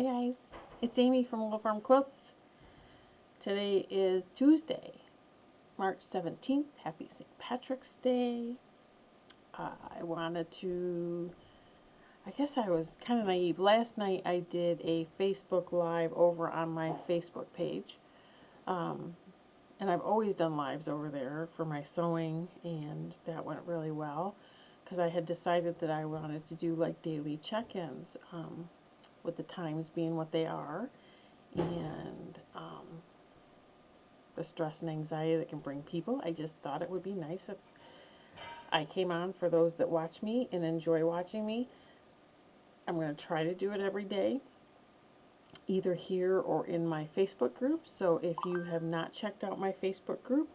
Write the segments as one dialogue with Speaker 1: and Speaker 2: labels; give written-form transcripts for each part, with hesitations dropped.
Speaker 1: Hi guys, it's Amy from Little Farm Quilts. Today is Tuesday, March 17th. Happy St. Patrick's Day. I guess I was kind of naive. Last night I did a Facebook Live over on my Facebook page. And I've always done lives over there for my sewing, and that went really well because I had decided that I wanted to do like daily check-ins. With the times being what they are, and the stress and anxiety that can bring people. I just thought it would be nice if I came on for those that watch me and enjoy watching me. I'm going to try to do it every day, either here or in my Facebook group. So if you have not checked out my Facebook group,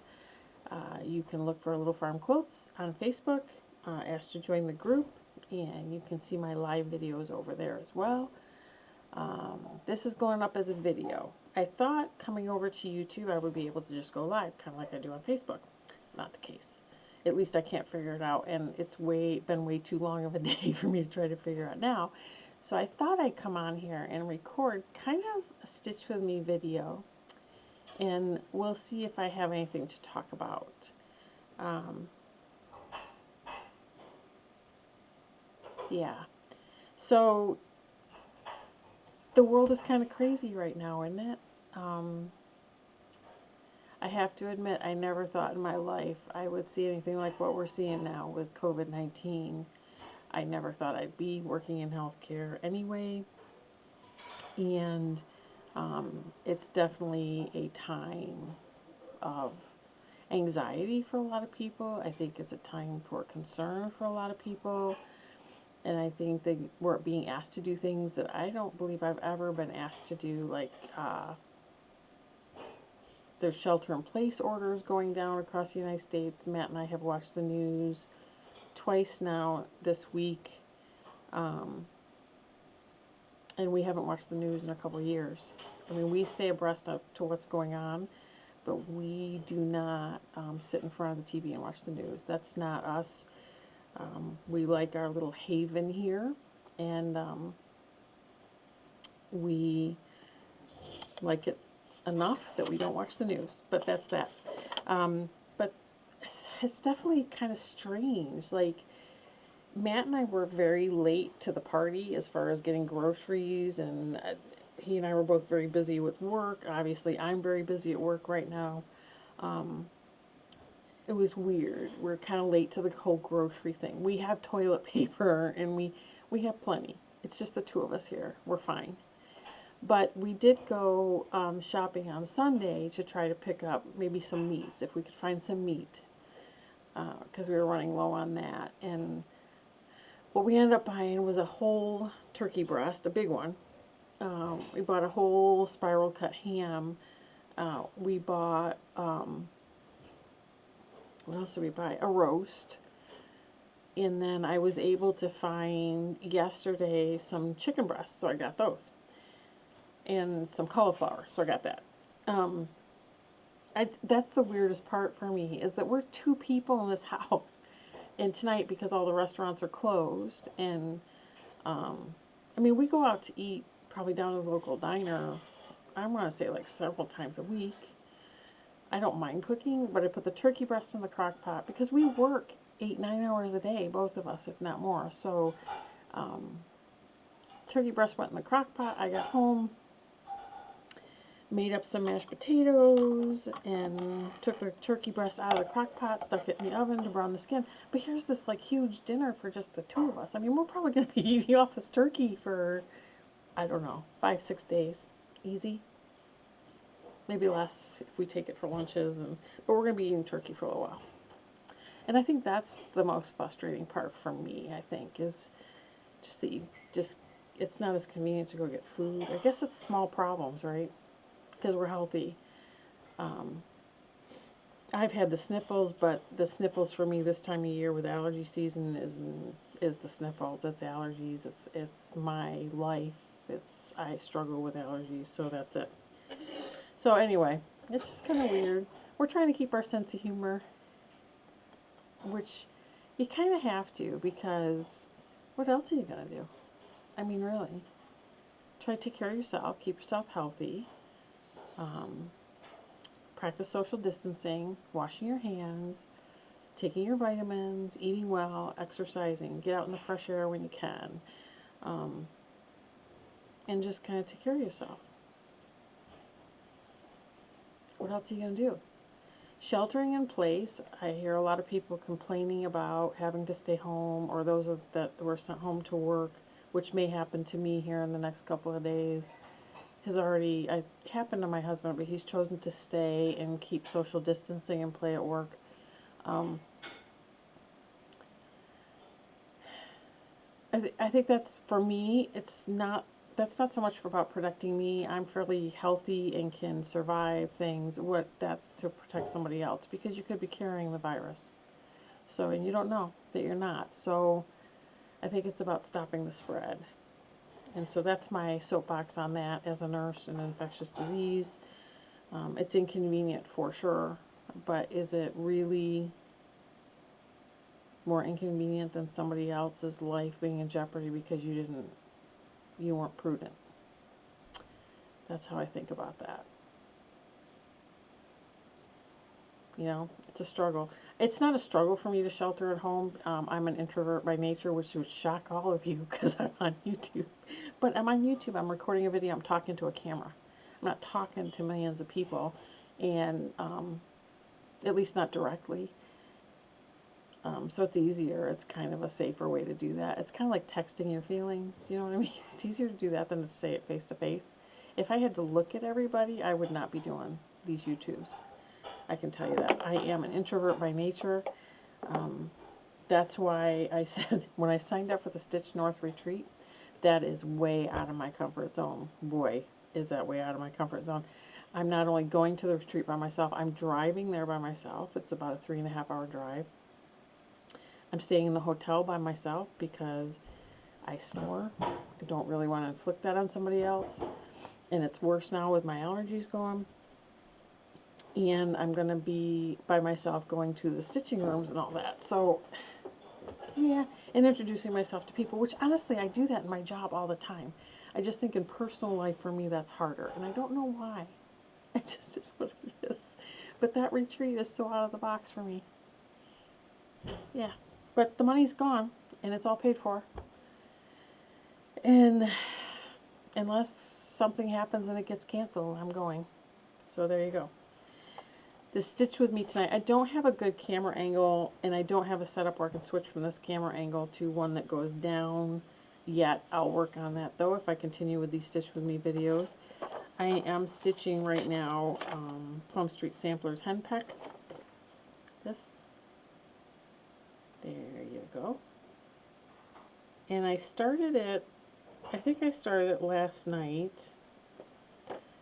Speaker 1: you can look for Little Farm Quilts on Facebook, ask to join the group, and you can see my live videos over there as well. This is going up as a video. I thought coming over to YouTube I would be able to just go live, kind of like I do on Facebook. Not the case. At least I can't figure it out, and it's been way too long of a day for me to try to figure out now. So I thought I'd come on here and record kind of a Stitch With Me video, and we'll see if I have anything to talk about. Yeah. So the world is kind of crazy right now, isn't it? I have to admit, I never thought in my life I would see anything like what we're seeing now with COVID-19. I never thought I'd be working in healthcare anyway, and it's definitely a time of anxiety for a lot of people. I think it's a time for concern for a lot of people. And I think that we're being asked to do things that I don't believe I've ever been asked to do. Like, there's shelter-in-place orders going down across the United States. Matt and I have watched the news twice now this week. And we haven't watched the news in a couple of years. I mean, we stay abreast of to what's going on, but we do not sit in front of the TV and watch the news. That's not us. We like our little haven here, and we like it enough that we don't watch the news, but that's that. But it's definitely kind of strange. Like, Matt and I were very late to the party as far as getting groceries, and he and I were both very busy with work. Obviously, I'm very busy at work right now. It was weird. We're kind of late to the whole grocery thing. We have toilet paper, and we have plenty. It's just the two of us here. We're fine. But we did go shopping on Sunday to try to pick up maybe some meats, if we could find some meat, because we were running low on that. And what we ended up buying was a whole turkey breast, a big one. We bought a whole spiral cut ham. We bought... what else did we buy? A roast. And then I was able to find yesterday some chicken breasts, so I got those. And some cauliflower, so I got that. That's the weirdest part for me, is that we're two people in this house. And tonight, because all the restaurants are closed, and I mean, we go out to eat probably down to the local diner, I want to say like several times a week. I don't mind cooking, but I put the turkey breast in the crock pot because we work 8-9 hours a day, both of us, if not more. So, turkey breast went in the crock pot. I got home, made up some mashed potatoes, and took the turkey breast out of the crock pot, stuck it in the oven to brown the skin. But here's this like huge dinner for just the two of us. I mean, we're probably going to be eating off this turkey for, I don't know, 5-6 days. Easy. Maybe less if we take it for lunches, but we're going to be eating turkey for a little while. And I think that's the most frustrating part for me, I think, is just that it's not as convenient to go get food. I guess it's small problems, right? Because we're healthy. I've had the sniffles, but the sniffles for me this time of year with allergy season is the sniffles. It's allergies. It's my life. I struggle with allergies, so that's it. So anyway, it's just kind of weird. We're trying to keep our sense of humor, which you kind of have to, because what else are you going to do? I mean, really. try to take care of yourself, keep yourself healthy, practice social distancing, washing your hands, taking your vitamins, eating well, exercising, get out in the fresh air when you can, and just kind of take care of yourself. What else are you going to do? Sheltering in place, I hear a lot of people complaining about having to stay home, or those that were sent home to work, which may happen to me here in the next couple of days. Happened to my husband, but he's chosen to stay and keep social distancing and play at work. I think that's, for me, that's not so much about protecting me. I'm fairly healthy and can survive things. That's to protect somebody else, because you could be carrying the virus. So, and you don't know that you're not. So I think it's about stopping the spread. And so that's my soapbox on that as a nurse in infectious disease. It's inconvenient for sure, but is it really more inconvenient than somebody else's life being in jeopardy because you weren't prudent? That's how I think about that. You know, it's a struggle. It's not a struggle for me to shelter at home. I'm an introvert by nature, which would shock all of you because I'm on YouTube. But I'm on YouTube, I'm recording a video, I'm talking to a camera. I'm not talking to millions of people, and at least not directly. So it's easier. It's kind of a safer way to do that. It's kind of like texting your feelings. Do you know what I mean? It's easier to do that than to say it face to face. If I had to look at everybody, I would not be doing these YouTubes. I can tell you that. I am an introvert by nature. That's why I said when I signed up for the Stitch North retreat, that is way out of my comfort zone. Boy, is that way out of my comfort zone. I'm not only going to the retreat by myself, I'm driving there by myself. It's about a 3.5 hour drive. I'm staying in the hotel by myself because I snore. I don't really want to inflict that on somebody else. And it's worse now with my allergies going. And I'm going to be by myself going to the stitching rooms and all that. So, yeah, and introducing myself to people, which honestly, I do that in my job all the time. I just think in personal life for me that's harder. And I don't know why. It just is what it is. But that retreat is so out of the box for me. Yeah. But the money's gone, and it's all paid for. And unless something happens and it gets canceled, I'm going. So there you go. The Stitch with me tonight. I don't have a good camera angle, and I don't have a setup where I can switch from this camera angle to one that goes down yet. I'll work on that, though, if I continue with these Stitch with me videos. I am stitching right now Plum Street Samplers Henpeck. This. There you go. And I started it, I think I started it last night.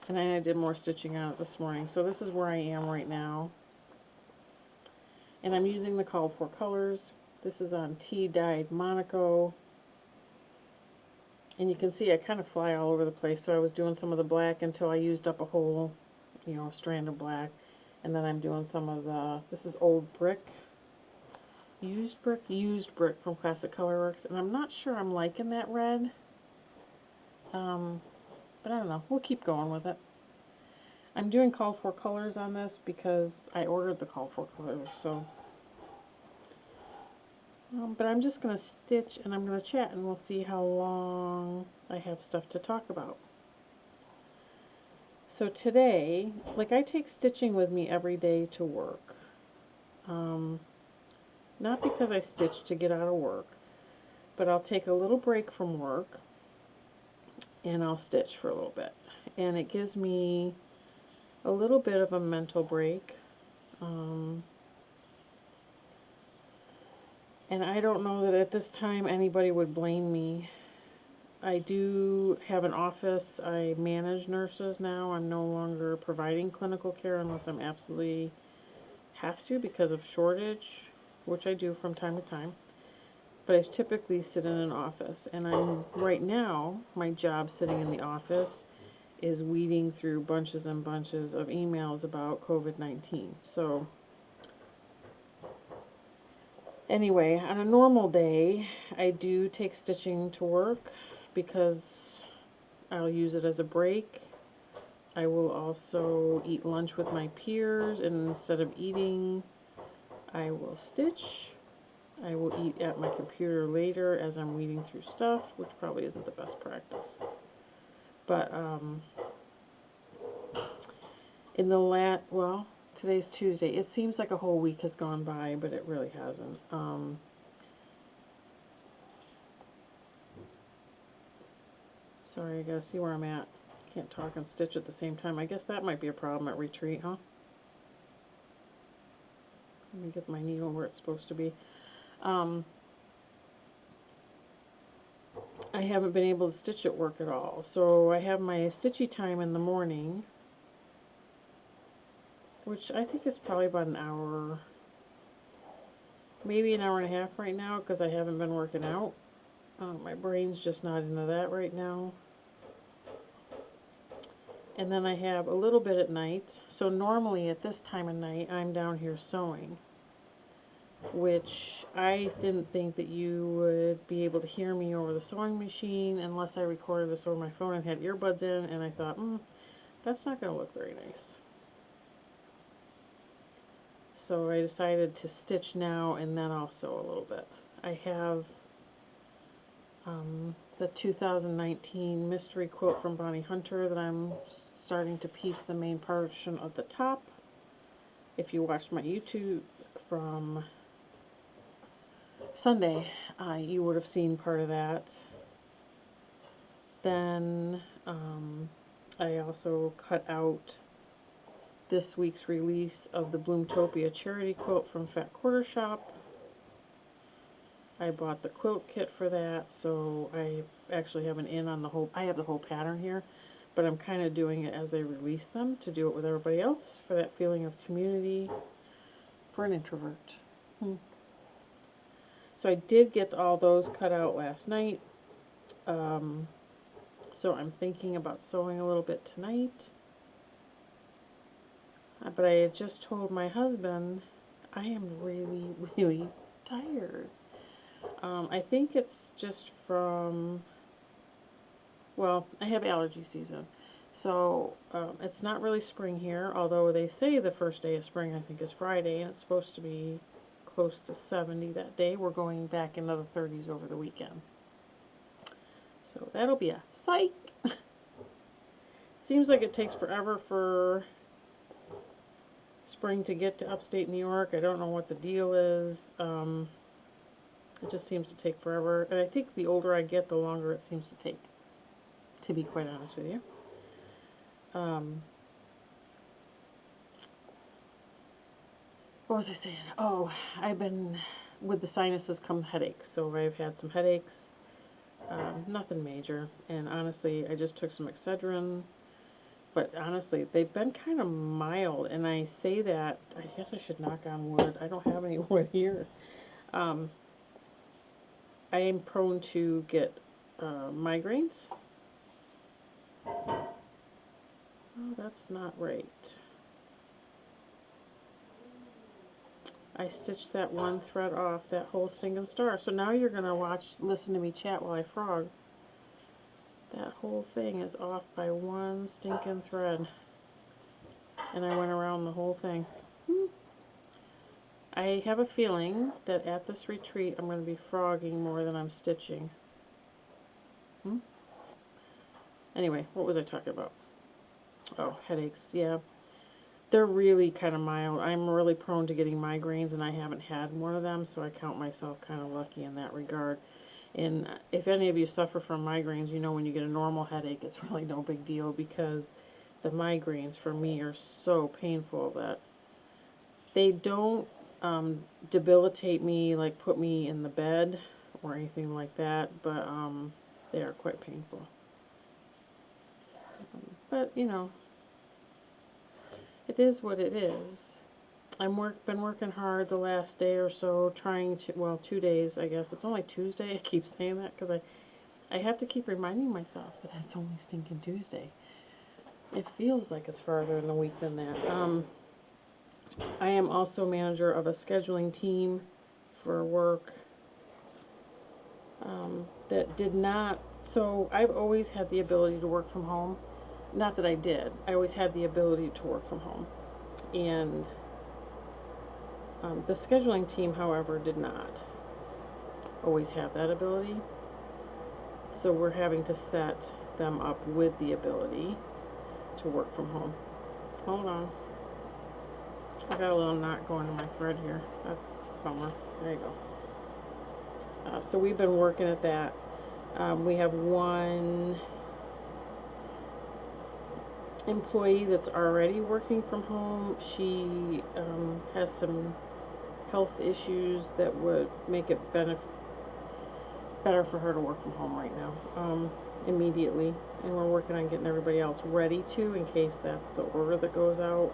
Speaker 1: And then I did more stitching on it this morning. So this is where I am right now. And I'm using the called for colors. This is on tea dyed Monaco. And you can see I kind of fly all over the place. So I was doing some of the black until I used up a whole, strand of black. And then I'm doing some of the, this is old brick. Used brick from Classic Colorworks. And I'm not sure I'm liking that red. But I don't know. We'll keep going with it. I'm doing call for colors on this because I ordered the call for colors. So, but I'm just going to stitch and I'm going to chat and we'll see how long I have stuff to talk about. So today, like I take stitching with me every day to work. Not because I stitch to get out of work, but I'll take a little break from work and I'll stitch for a little bit. And it gives me a little bit of a mental break. And I don't know that at this time anybody would blame me. I do have an office. I manage nurses now. I'm no longer providing clinical care unless I'm absolutely have to because of shortage, which I do from time to time. But I typically sit in an office, and I'm right now, my job sitting in the office is weeding through bunches and bunches of emails about COVID-19. So anyway, on a normal day, I do take stitching to work because I'll use it as a break. I will also eat lunch with my peers, and instead of eating, I will stitch. I will eat at my computer later as I'm weeding through stuff, which probably isn't the best practice. But, in the well, today's Tuesday. It seems like a whole week has gone by, but it really hasn't. Sorry, I gotta see where I'm at. Can't talk and stitch at the same time. I guess that might be a problem at retreat, huh? Let me get my needle where it's supposed to be. I haven't been able to stitch at work at all. So I have my stitchy time in the morning, which I think is probably about an hour, maybe an hour and a half right now, because I haven't been working out. My brain's just not into that right now. And then I have a little bit at night. So normally at this time of night, I'm down here sewing, which I didn't think that you would be able to hear me over the sewing machine unless I recorded this over my phone and had earbuds in, and I thought, that's not going to look very nice. So I decided to stitch now, and then I'll sew a little bit. I have the 2019 mystery quilt from Bonnie Hunter that I'm starting to piece the main portion of the top. If you watched my YouTube from Sunday, you would have seen part of that. Then I also cut out this week's release of the Bloomtopia charity quilt from Fat Quarter Shop. I bought the quilt kit for that, so I actually have an in on the whole, I have the whole pattern here, but I'm kind of doing it as they release them to do it with everybody else for that feeling of community for an introvert. So I did get all those cut out last night. So I'm thinking about sewing a little bit tonight. But I had just told my husband I am really, really tired. I think it's just from, well, I have allergy season. So it's not really spring here, although they say the first day of spring, I think, is Friday, and it's supposed to be close to 70 that day. We're going back into the 30s over the weekend. So that'll be a psych. Seems like it takes forever for spring to get to upstate New York. I don't know what the deal is. It just seems to take forever. And I think the older I get, the longer it seems to take, to be quite honest with you. What was I saying? Oh, I've been, with the sinuses come headaches. So I've had some headaches. Nothing major. And honestly, I just took some Excedrin. But honestly, they've been kind of mild. And I say that, I guess I should knock on wood. I don't have any wood here. I am prone to get migraines. Oh, that's not right. I stitched that one thread off, that whole stinking star. So now you're going to listen to me chat while I frog. That whole thing is off by one stinking thread. And I went around the whole thing. I have a feeling that at this retreat I'm going to be frogging more than I'm stitching. Anyway, what was I talking about? Oh, headaches, yeah. They're really kind of mild. I'm really prone to getting migraines, and I haven't had one of them, so I count myself kind of lucky in that regard. And if any of you suffer from migraines, you know when you get a normal headache, it's really no big deal, because the migraines for me are so painful that they don't debilitate me, like put me in the bed or anything like that, but they are quite painful. But, you know, it is what it is. I've been working hard the last day or so, trying to, well, 2 days, I guess. It's only Tuesday. I keep saying that because I have to keep reminding myself that it's only stinking Tuesday. It feels like it's farther in the week than that. I am also manager of a scheduling team for work that did not So I've always had the ability to work from home. Not that I did. I always had the ability to work from home. And the scheduling team, however, did not always have that ability. So we're having to set them up with the ability to work from home. Hold on. I got a little knot going in my thread here. That's a bummer. There you go. So we've been working at that. We have one employee that's already working from home. She has some health issues that would make it better for her to work from home right now, immediately. And we're working on getting everybody else ready to, in case that's the order that goes out.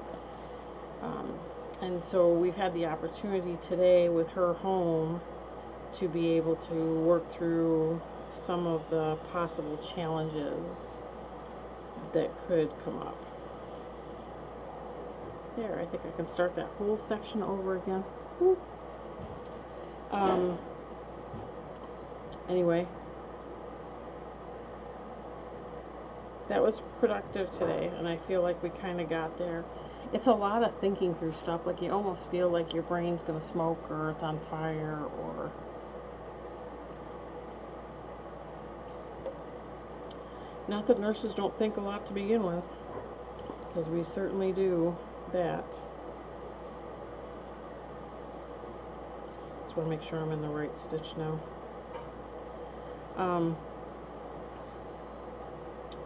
Speaker 1: And so we've had the opportunity today with her home to be able to work through some of the possible challenges that could come up. There, I think I can start that whole section over again. Anyway, that was productive today, and I feel like we kind of got there. It's a lot of thinking through stuff, like you almost feel like your brain's going to smoke or it's on fire, or not that nurses don't think a lot to begin with, because we certainly do that. Just want to make sure I'm in the right stitch now.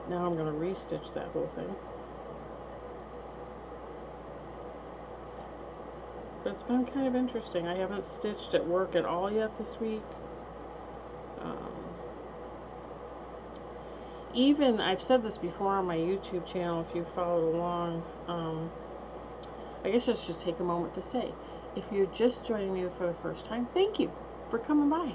Speaker 1: Now I'm going to re-stitch that whole thing. But it's been kind of interesting. I haven't stitched at work at all yet this week. Even, I've said this before on my YouTube channel, if you followed along, I guess I should take a moment to say, if you're just joining me for the first time, thank you for coming by.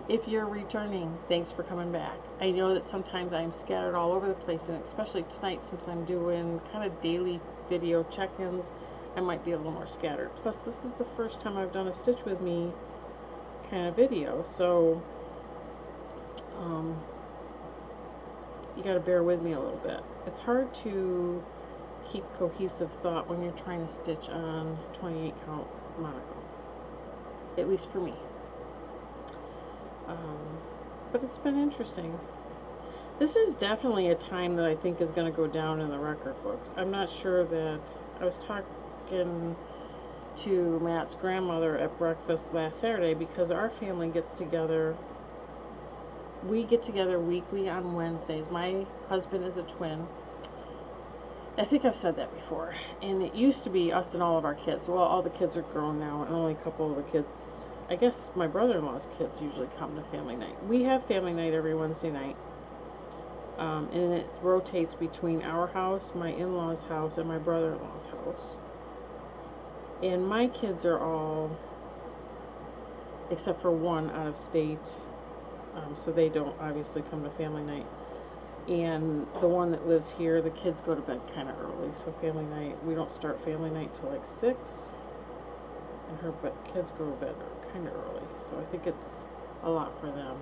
Speaker 1: If you're returning, thanks for coming back. I know that sometimes I'm scattered all over the place, and especially tonight, since I'm doing kind of daily video check-ins, I might be a little more scattered. Plus, this is the first time I've done a Stitch With Me kind of video, so you gotta bear with me a little bit. It's hard to keep cohesive thought when you're trying to stitch on 28 count monocle, at least for me. But it's been interesting. This is definitely a time that I think is going to go down in the record books. I'm not sure that, I was talking to Matt's grandmother at breakfast last Saturday, because our family gets together. We get together weekly on Wednesdays. My husband is a twin. I think I've said that before. And it used to be us and all of our kids. Well, all the kids are grown now, and only a couple of the kids, I guess my brother-in-law's kids usually come to family night. We have family night every Wednesday night. And it rotates between our house, my in-law's house, and my brother-in-law's house. And my kids are all, except for one, out of state. So they don't obviously come to family night. And the one that lives here, the kids go to bed kind of early. So family night, we don't start family night till like 6. And her kids go to bed kind of early. So I think it's a lot for them.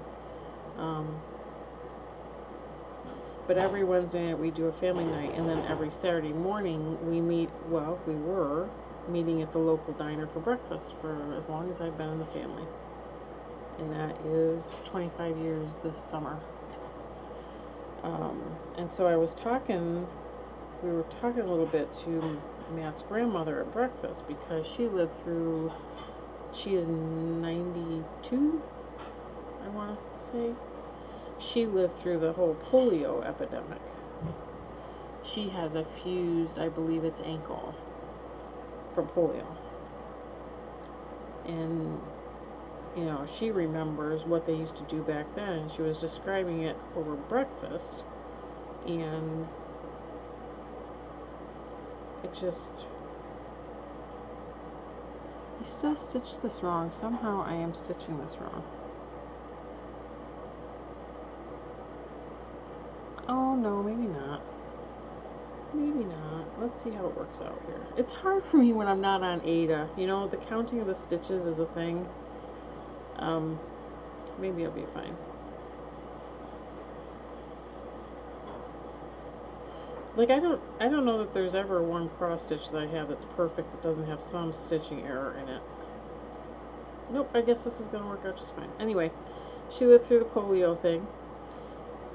Speaker 1: But every Wednesday night we do a family night, and then every Saturday morning we meet, well, we were meeting at the local diner for breakfast for as long as I've been in the family. And that is 25 years this summer. And so we were talking a little bit to Matt's grandmother at breakfast, because she is 92, I want to say. She lived through the whole polio epidemic. She has a fused, I believe it's ankle, from polio. And, you know, she remembers what they used to do back then, and she was describing it over breakfast, and it just, I still stitched this wrong. Somehow I am stitching this wrong. Oh no, maybe not. Maybe not. Let's see how it works out here. It's hard for me when I'm not on Ada. You know, the counting of the stitches is a thing. Maybe I'll be fine. Like, I don't know that there's ever one cross stitch that I have that's perfect that doesn't have some stitching error in it. Nope, I guess this is gonna work out just fine. Anyway, she lived through the polio thing,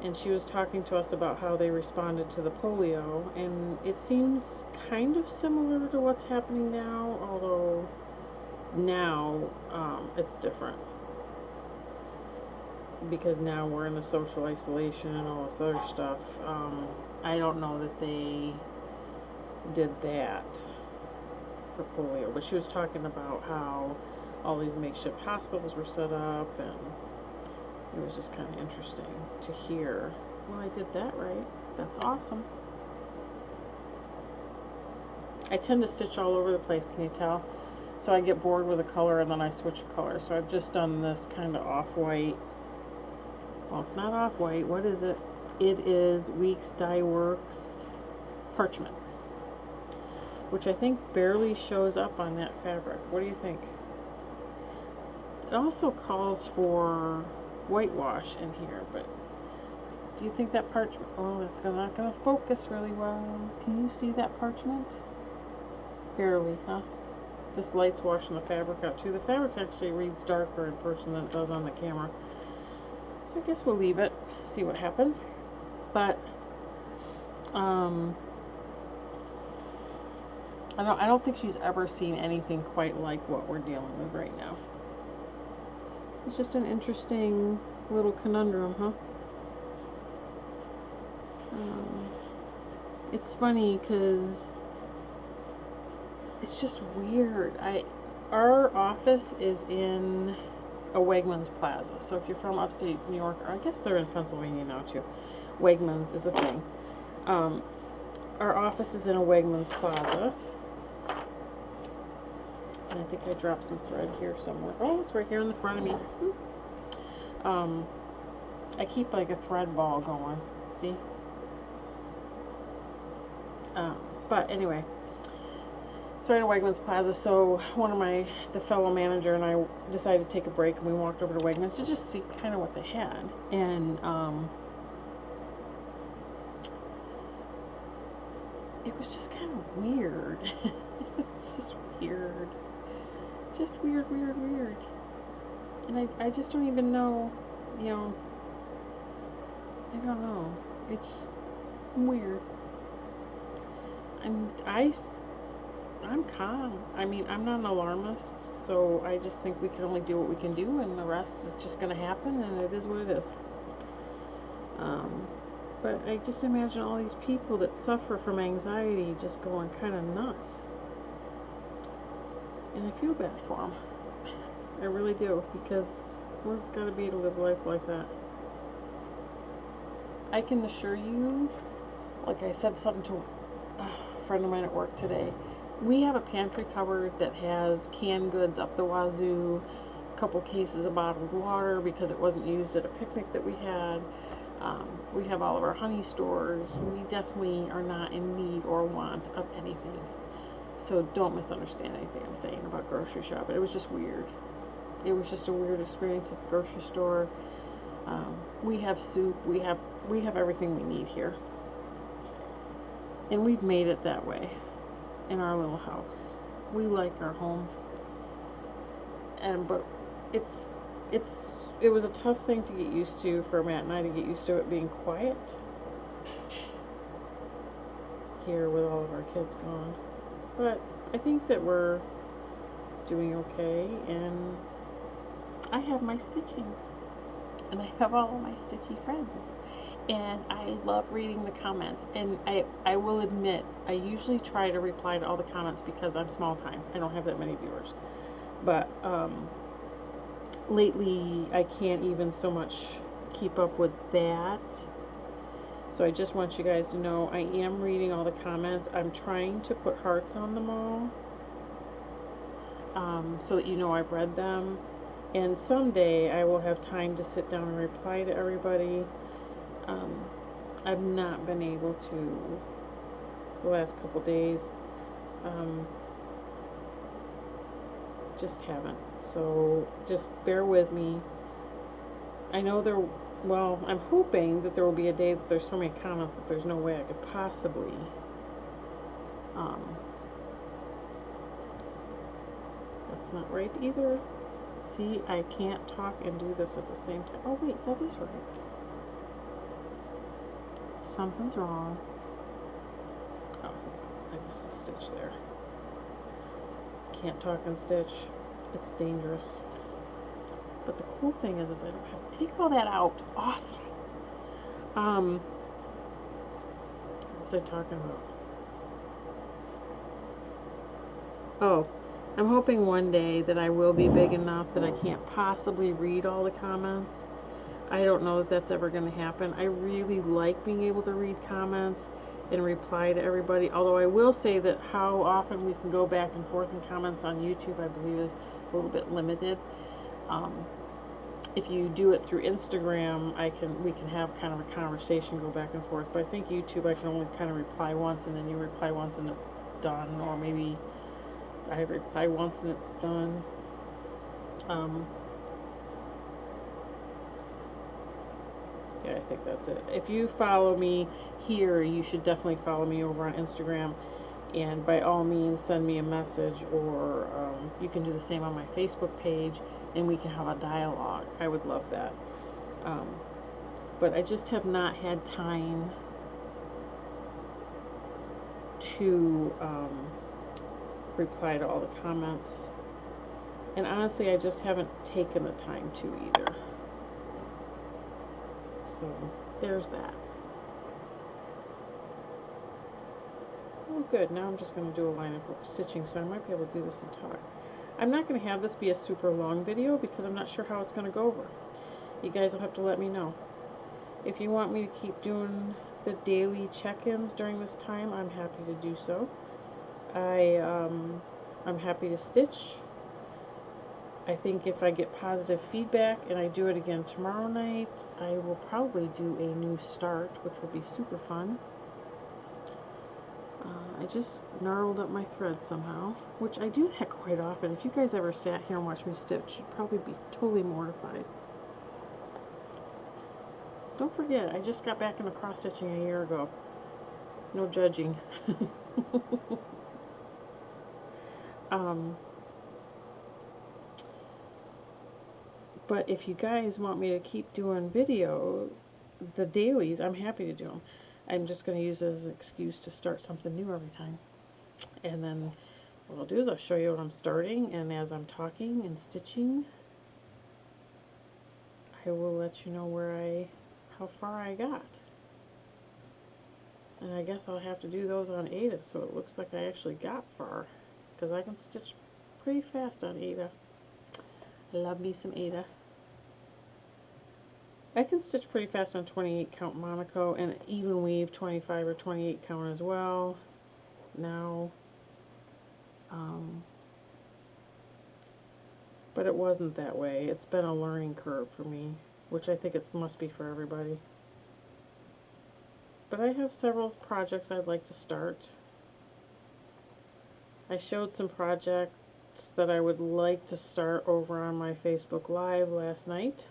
Speaker 1: and she was talking to us about how they responded to the polio, and it seems kind of similar to what's happening now, although now it's different. Because now we're in the social isolation and all this other stuff. I don't know that they did that for polio, but she was talking about how all these makeshift hospitals were set up, and it was just kind of interesting to hear. Well, I did that right. That's awesome. I tend to stitch all over the place, can you tell? So I get bored with a color and then I switch color. So I've just done this kind of off-white. Well, it's not off-white. What is it? It is Weeks Dye Works Parchment, which I think barely shows up on that fabric. What do you think? It also calls for whitewash in here, but do you think that parchment, oh, that's not going to focus really well. Can you see that parchment? Barely, huh? This light's washing the fabric out too. The fabric actually reads darker in person than it does on the camera. So I guess we'll leave it, see what happens. But I don't think she's ever seen anything quite like what we're dealing with right now. It's just an interesting little conundrum, huh? It's funny because it's just weird. Our office is in a Wegmans Plaza. So if you're from upstate New York, or I guess they're in Pennsylvania now too, Wegmans is a thing. Our office is in a Wegmans Plaza. And I think I dropped some thread here somewhere. Oh, it's right here in the front of me. I keep like a thread ball going. See? But anyway, so we're in a Wegmans Plaza. So the fellow manager and I decided to take a break, and we walked over to Wegmans to just see kind of what they had. And it was just kind of weird. It's just weird. Just weird. And I just don't even know, I don't know. It's weird. And I'm calm. I mean, I'm not an alarmist, so I just think we can only do what we can do, and the rest is just going to happen, and it is what it is. But I just imagine all these people that suffer from anxiety just going kind of nuts. And I feel bad for them. I really do, because what it's got to be to live life like that. I can assure you, like I said something to a friend of mine at work today, we have a pantry cupboard that has canned goods up the wazoo, a couple cases of bottled water because it wasn't used at a picnic that we had. We have all of our honey stores. We definitely are not in need or want of anything. So don't misunderstand anything I'm saying about grocery shopping. It was just weird. It was just a weird experience at the grocery store. We have soup. We have everything we need here. And we've made it that way in our little house. We like our home. But it was a tough thing to get used to for Matt and I to get used to it being quiet here with all of our kids gone. But I think that we're doing okay, and I have my stitching, and I have all of my stitchy friends, and I love reading the comments. And I will admit, I usually try to reply to all the comments because I'm small time. I don't have that many viewers. But lately I can't even so much keep up with that. So I just want you guys to know I am reading all the comments. I'm trying to put hearts on them all, so that you know I've read them. And someday I will have time to sit down and reply to everybody. I've not been able to the last couple days. Just haven't. So just bear with me. I know well, I'm hoping that there will be a day that there's so many comments that there's no way I could possibly, that's not right either. See, I can't talk and do this at the same time. Oh wait, that is right. Something's wrong. Oh, I missed a stitch there. Can't talk and stitch. It's dangerous. But the cool thing is I don't have to take all that out. Awesome. What was I talking about? Oh, I'm hoping one day that I will be big enough that I can't possibly read all the comments. I don't know if that's ever going to happen. I really like being able to read comments and reply to everybody, although I will say that how often we can go back and forth in comments on YouTube, I believe, is a little bit limited. If you do it through Instagram, we can have kind of a conversation, go back and forth. But I think YouTube, I can only kind of reply once, and then you reply once and it's done, or maybe I reply once and it's done. Yeah, I think that's it. If you follow me here, you should definitely follow me over on Instagram. And by all means, send me a message, or you can do the same on my Facebook page, and we can have a dialogue. I would love that. But I just have not had time to reply to all the comments. And honestly, I just haven't taken the time to either. So, there's that. Oh, good. Now I'm just going to do a line of stitching, so I might be able to do this and talk. I'm not going to have this be a super long video because I'm not sure how it's going to go over. You guys will have to let me know. If you want me to keep doing the daily check-ins during this time, I'm happy to do so. I'm happy to stitch. I think if I get positive feedback and I do it again tomorrow night, I will probably do a new start, which will be super fun. I just gnarled up my thread somehow, which I do that quite often. If you guys ever sat here and watched me stitch, you'd probably be totally mortified. Don't forget, I just got back into cross-stitching a year ago. There's no judging. But if you guys want me to keep doing the dailies, I'm happy to do them. I'm just going to use it as an excuse to start something new every time. And then what I'll do is I'll show you what I'm starting, and as I'm talking and stitching, I will let you know how far I got. And I guess I'll have to do those on Aida, so it looks like I actually got far, because I can stitch pretty fast on Aida. I love me some Aida. I can stitch pretty fast on 28 count Monaco and even weave 25 or 28 count as well now. But it wasn't that way. It's been a learning curve for me, which I think it must be for everybody. But I have several projects I'd like to start. I showed some projects that I would like to start over on my Facebook Live last night.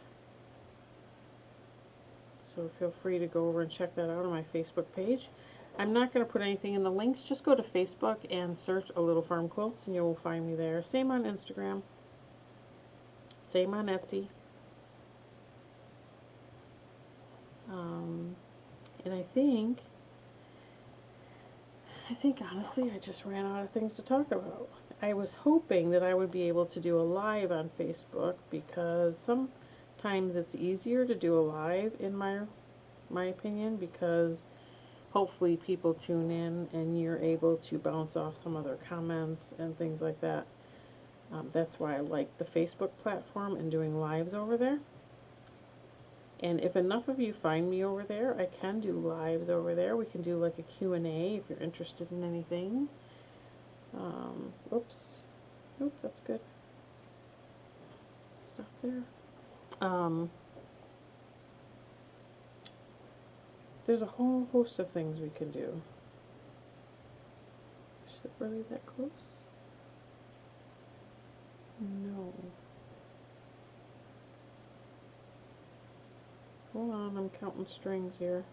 Speaker 1: So feel free to go over and check that out on my Facebook page. I'm not going to put anything in the links. Just go to Facebook and search A Little Farm Quilts and you'll find me there. Same on Instagram. Same on Etsy. And I think honestly I just ran out of things to talk about. I was hoping that I would be able to do a live on Facebook because sometimes it's easier to do a live in my opinion, because hopefully people tune in and you're able to bounce off some other comments and things like that. That's why I like the Facebook platform and doing lives over there. And if enough of you find me over there, I can do lives over there. We can do like a Q&A if you're interested in anything. Oops. Nope, that's good. Stuff there. There's a whole host of things we can do. Is it really that close? No. Hold on, I'm counting strings here.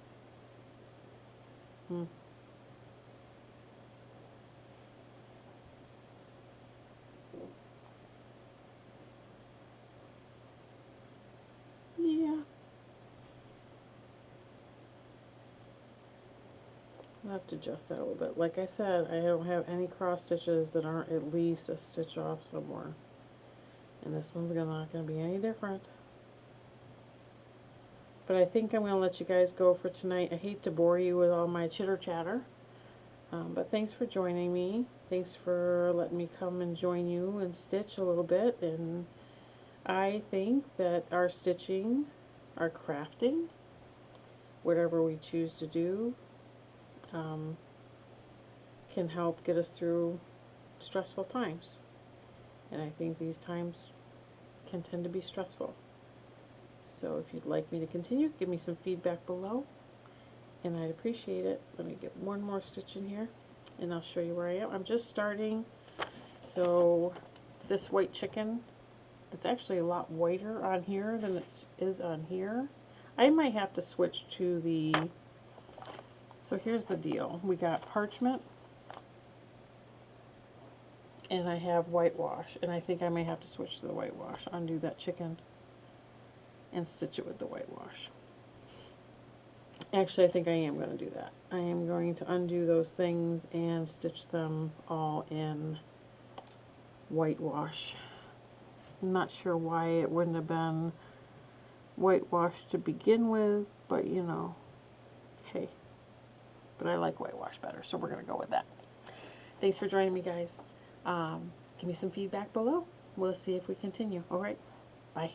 Speaker 1: Yeah. I'll have to adjust that a little bit. Like I said, I don't have any cross stitches that aren't at least a stitch off somewhere. And this one's not going to be any different. But I think I'm going to let you guys go for tonight. I hate to bore you with all my chitter chatter. But thanks for joining me. Thanks for letting me come and join you and stitch a little bit. And I think that our stitching, our crafting, whatever we choose to do, can help get us through stressful times. And I think these times can tend to be stressful. So if you'd like me to continue, give me some feedback below, and I'd appreciate it. Let me get one more stitch in here, and I'll show you where I am. I'm just starting, so this white chicken, it's actually a lot whiter on here than it is on here. I might have to switch to the, so here's the deal. We got parchment, and I have whitewash, and I think I may have to switch to the whitewash, undo that chicken, and stitch it with the whitewash. Actually, I think I am going to do that. I am going to undo those things and stitch them all in whitewash. I'm not sure why it wouldn't have been whitewash to begin with, but you know, hey. But I like whitewash better, so we're going to go with that. Thanks for joining me, guys. Give me some feedback below. We'll see if we continue. All right, bye.